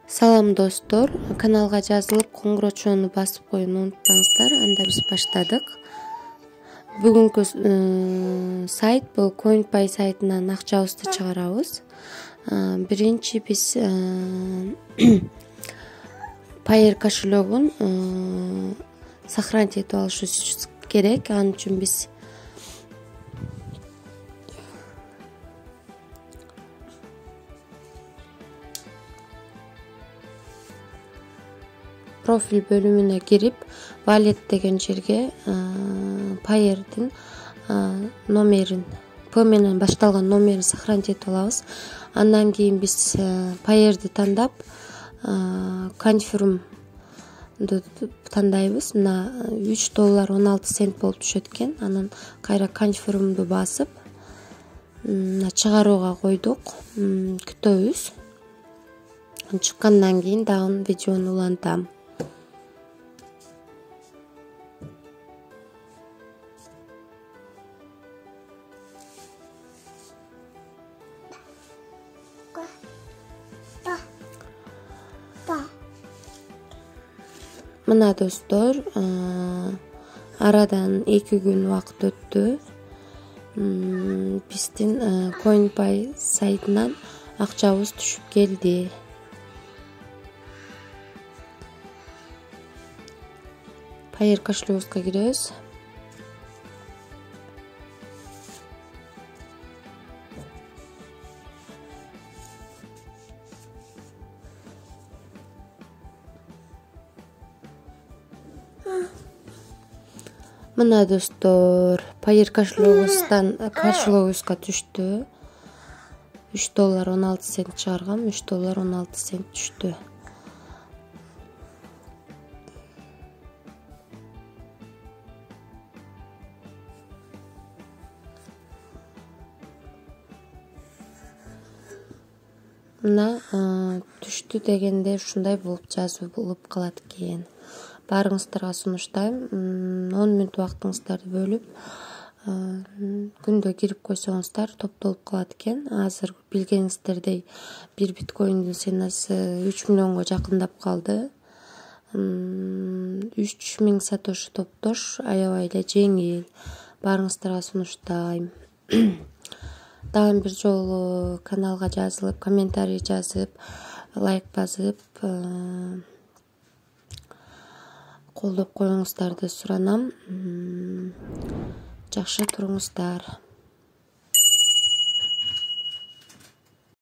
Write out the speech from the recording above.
Салам достор, каналга жазылып коңгурочууну басып коюуну унутпаңыздар. Анда биз баштадык. Бүгүнкү сайт бул CoinPay сайтынан акчабызды чыгарабыз. Биринчи биз Payeer кошелегин сохранить этип алышыбыз керек. Анын үчүн биз профиль бөлүмүнө кирип, wallet деген жерге Payeer'дин номерин, P менен башталган номерин сохранить этип алабыз. Андан кийин биз Payeer'ди тандап, confirm'ду тандайбыз. Мына $3.16 болуп түшөт экен. Анан кайра confirm'ду басып, чыгарууга койдук. Күтөбүз. Чыккандан кийин дагы видеону улантам. Мына достор, арадан 2 күн убакыт өттү. Биздин CoinPay сайтынан акчабыз түшүп келди. Payeer кошелегибизге киребиз. Мына достор, Payeer кошелегибизге түштү. $3.16 чыгаргам, $3.16 түштү. Мына түштү дегенде ушундай болуп жазылып калат экен. Баарыңыздарга сунуштайм. 10 мүнөт убактыңыздарды бөлүп, күндө кирип койсоңуздар топтолуп калат экен. Азыр билгениңиздердей бир биткоиндин ценасы 3 миллионго жакындап калды. 3000 сатоши топтош аябай эле жеңил. Баарыңыздарга сунуштайм. Дагы бир жолу каналга жазылып, комментарий жазып, лайк басып, колдоп коюңуздарды суранам. Жакшы туруңуздар.